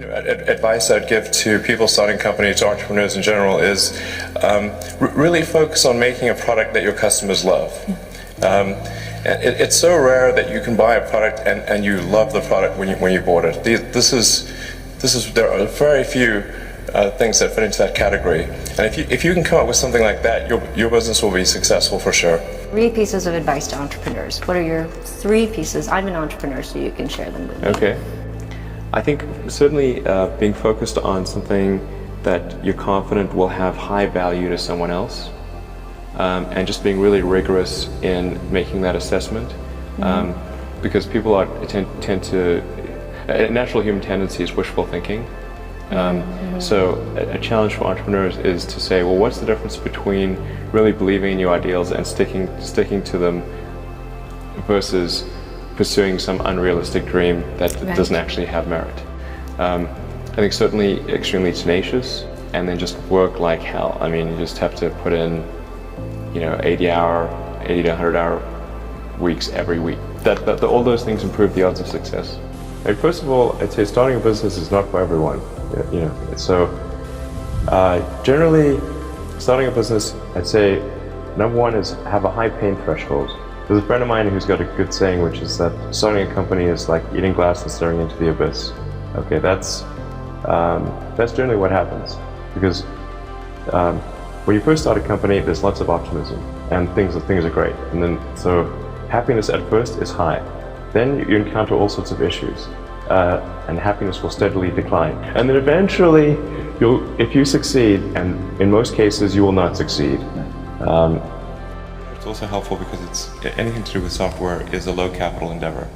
Advice I'd give to people starting companies, to entrepreneurs in general, is really focus on making a product that your customers love. It's so rare that you can buy a product and you love the product when you bought it. There are very few things that fit into that category. And if you can come up with something like that, your business will be successful for sure. 3 pieces of advice to entrepreneurs. What are your 3 pieces? I'm an entrepreneur, so you can share them with me. Okay. I think certainly being focused on something that you're confident will have high value to someone else, and just being really rigorous in making that assessment, because people tend to, a natural human tendency is wishful thinking. So a challenge for entrepreneurs is to say, well, what's the difference between really believing in your ideals and sticking to them versus pursuing some unrealistic dream that doesn't actually have merit. I think certainly extremely tenacious, and then just work like hell. I mean, you just have to put in, 80 to 100-hour weeks every week. All those things improve the odds of success. First of all, I'd say starting a business is not for everyone. So generally, starting a business, I'd say number 1 is have a high pain threshold. There's a friend of mine who's got a good saying, which is that starting a company is like eating glass and staring into the abyss. Okay, that's generally what happens, because when you first start a company, there's lots of optimism and things are great, and then so happiness at first is high. Then you encounter all sorts of issues, and happiness will steadily decline. And then eventually, if you succeed, and in most cases you will not succeed. It's also helpful because anything to do with software is a low capital endeavor.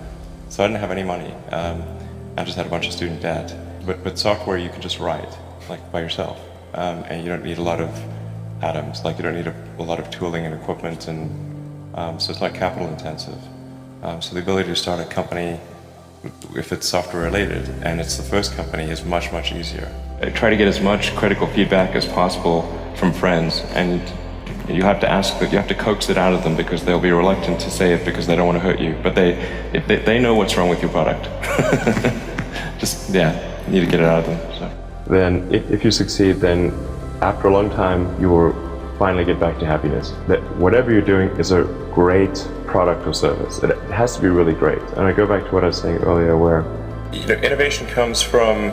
So I didn't have any money. I just had a bunch of student debt. But software you can just write, like by yourself, and you don't need a lot of atoms. Like you don't need a lot of tooling and equipment, and so it's not capital intensive. So the ability to start a company, if it's software related and it's the first company, is much, much easier. I try to get as much critical feedback as possible from friends, and you have to coax it out of them, because they'll be reluctant to say it because they don't want to hurt you. But if they know what's wrong with your product. You need to get it out of them. So. Then if you succeed, then after a long time, you will finally get back to happiness. That whatever you're doing is a great product or service. It has to be really great. And I go back to what I was saying earlier, where innovation comes from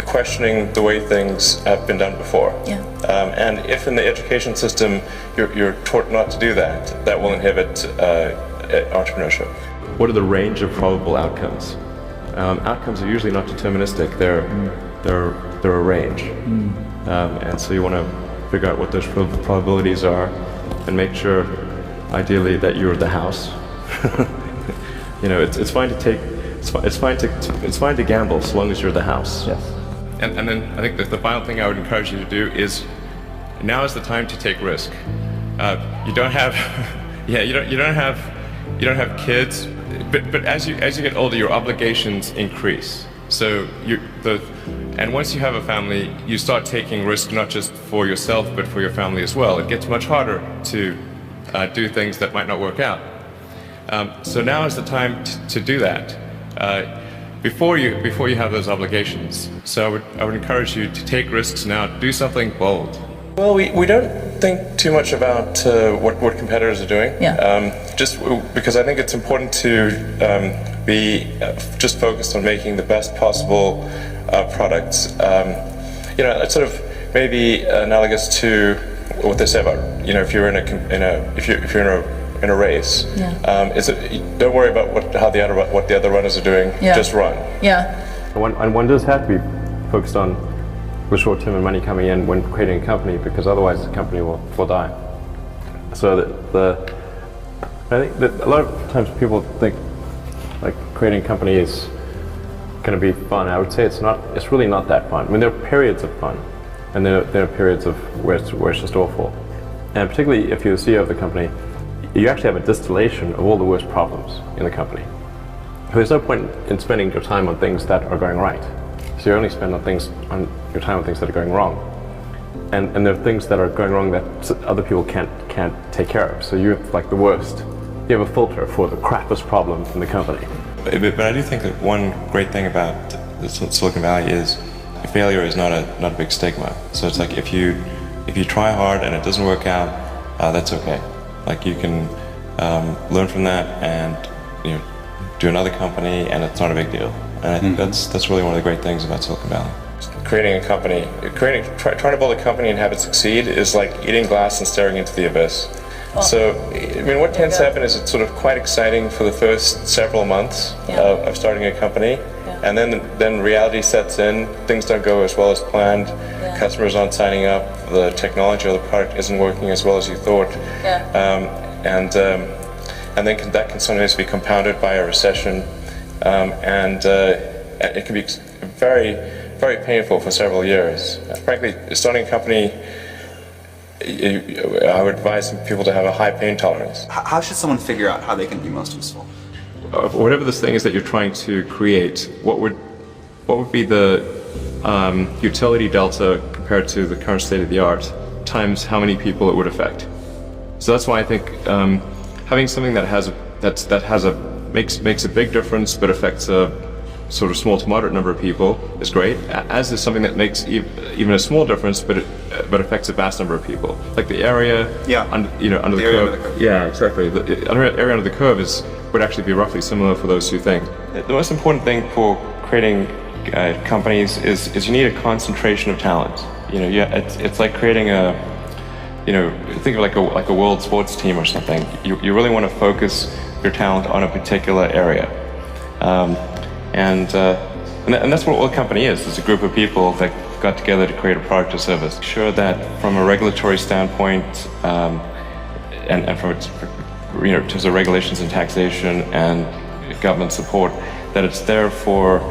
questioning the way things have been done before. Yeah. And if in the education system you're taught not to do that, that will inhibit entrepreneurship. What are the range of probable outcomes? Outcomes are usually not deterministic. They're a range, and so you want to figure out what those probabilities are, and make sure, ideally, that you're the house. It's fine to take. It's fine to gamble, so long as you're the house. Yes. And then I think that the final thing I would encourage you to do is, now is the time to take risk. You don't have, you don't have kids, but as you get older, your obligations increase. So and once you have a family, you start taking risk not just for yourself but for your family as well. It gets much harder to do things that might not work out. So now is the time to do that. Before you have those obligations. So I would encourage you to take risks now, do something bold. Well, we don't think too much about what competitors are doing. Yeah. Just because I think it's important to be just focused on making the best possible products. It's sort of maybe analogous to what they say about if you're in a race. Yeah. Don't worry about what the other runners are doing. Yeah. Just run. Yeah. And one does have to be focused on the short term and money coming in when creating a company, because otherwise the company will die. So I think that a lot of times people think like creating a company is going to be fun. I would say it's not. It's really not that fun. I mean, there are periods of fun, and there are periods of where it's just awful. And particularly if you're the CEO of the company, you actually have a distillation of all the worst problems in the company. There's no point in spending your time on things that are going right. So you only spend your time on things that are going wrong. And there are things that are going wrong that other people can't take care of. So you have like the worst. You have a filter for the crappiest problem in the company. But I do think that one great thing about Silicon Valley is failure is not a big stigma. So it's like if you try hard and it doesn't work out, that's okay. Like you can learn from that and do another company, and it's not a big deal. And I think that's really one of the great things about Silicon Valley. Creating a company, trying to build a company and have it succeed is like eating glass and staring into the abyss. So, I mean, what tends to happen is it's sort of quite exciting for the first several months of starting a company, and then reality sets in. Things don't go as well as planned. Customers aren't signing up. The technology or the product isn't working as well as you thought, and then that can sometimes be compounded by a recession, and it can be very, very painful for several years. Frankly, starting a company, I would advise people to have a high pain tolerance. How should someone figure out how they can be most useful? Whatever this thing is that you're trying to create, what would be the utility delta compared to the current state of the art times how many people it would affect? So that's why I think having something makes a big difference but affects a sort of small to moderate number of people is great, as is something that makes even a small difference but affects a vast number of people. Like the area under the curve. Yeah, exactly. The area under the curve would actually be roughly similar for those two things. The most important thing for creating companies is you need a concentration of talent. It's like creating think of like a world sports team or something. You really want to focus your talent on a particular area. And that's what a company is. It's a group of people that got together to create a product or service. Sure that from a regulatory standpoint, and from in terms of regulations and taxation and government support, that it's there for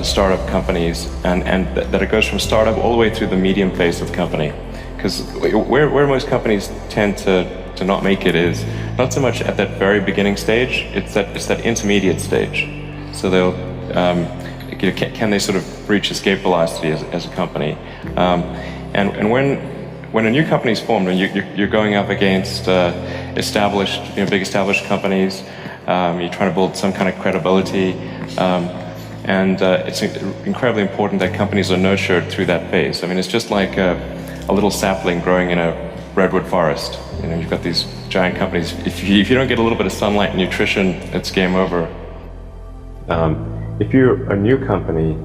startup companies, and that it goes from startup all the way through the medium phase of the company. Because where most companies tend to not make it is not so much at that very beginning stage, it's that intermediate stage. So they'll, can they sort of reach escape velocity as a company? And when a new company is formed, and you're going up against big established companies, you're trying to build some kind of credibility, and it's incredibly important that companies are nurtured through that phase. I mean, it's just like a little sapling growing in a redwood forest. You've got these giant companies. If you don't get a little bit of sunlight and nutrition, it's game over. If you're a new company,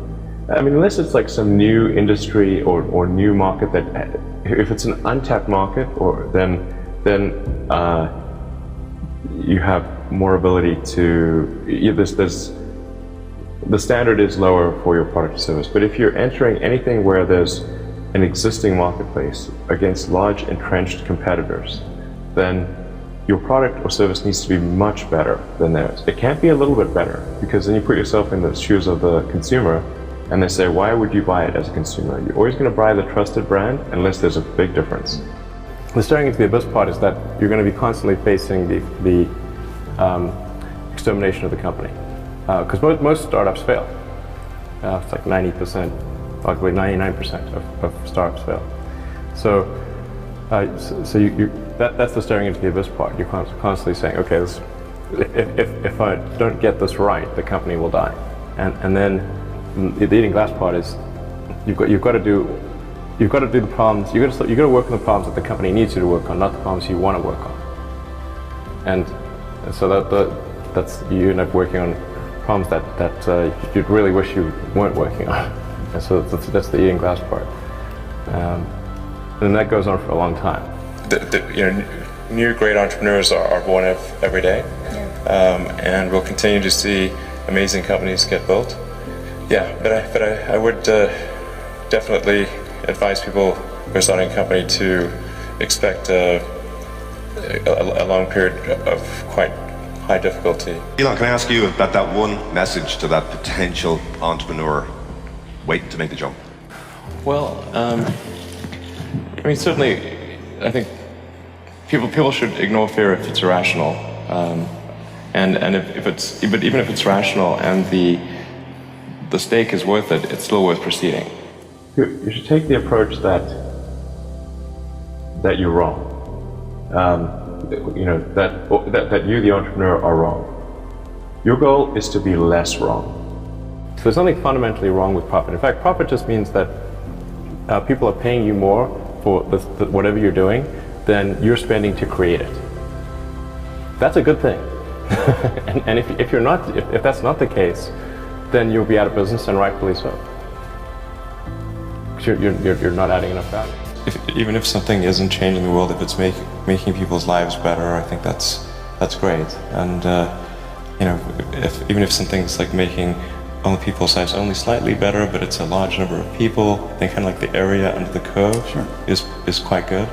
I mean, unless it's like some new industry or new market if it's an untapped market, then you have more ability to. The standard is lower for your product or service. But if you're entering anything where there's an existing marketplace against large entrenched competitors, then your product or service needs to be much better than theirs. It can't be a little bit better, because then you put yourself in the shoes of the consumer and they say, why would you buy it as a consumer? You're always going to buy the trusted brand unless there's a big difference. The staring into the abyss part is that you're going to be constantly facing the extermination of the company. Because most startups fail. It's like 90%, probably 99% of startups fail. So that's the staring into the abyss part. You're constantly saying, okay, if I don't get this right, the company will die. And then the eating glass part is you've got to do the problems. You've got to work on the problems that the company needs you to work on, not the problems you want to work on. And so that's you end up working on problems that you'd really wish you weren't working on. And so that's the eating glass part. And that goes on for a long time. New great entrepreneurs are born every day, and we'll continue to see amazing companies get built. Yeah, but I would definitely advise people who are starting a company to expect a long period of quite high difficulty. Elon, can I ask you about that one message to that potential entrepreneur waiting to make the jump? Well, I mean, certainly, I think people should ignore fear if it's irrational, and even if it's rational and the stake is worth it, it's still worth proceeding. You should take the approach that you're wrong. That you, the entrepreneur, are wrong. Your goal is to be less wrong. So there's nothing fundamentally wrong with profit. In fact, profit just means that people are paying you more for whatever you're doing than you're spending to create it. That's a good thing. and if that's not the case, then you'll be out of business, and rightfully so. Because you're not adding enough value. Even if something isn't changing the world, if it's making people's lives better, I think that's great. And even if something's like making only people's lives only slightly better, but it's a large number of people, then kind of like the area under the curve is quite good.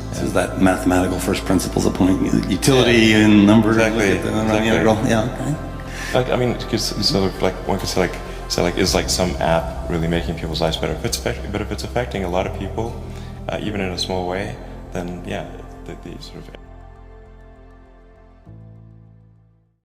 This is that mathematical first principles of point, utility and number. Exactly. Yeah. Okay. I mean, it's sort of like one could say is like some app really making people's lives better? If it's affecting a lot of people, even in a small way, then yeah, the sort of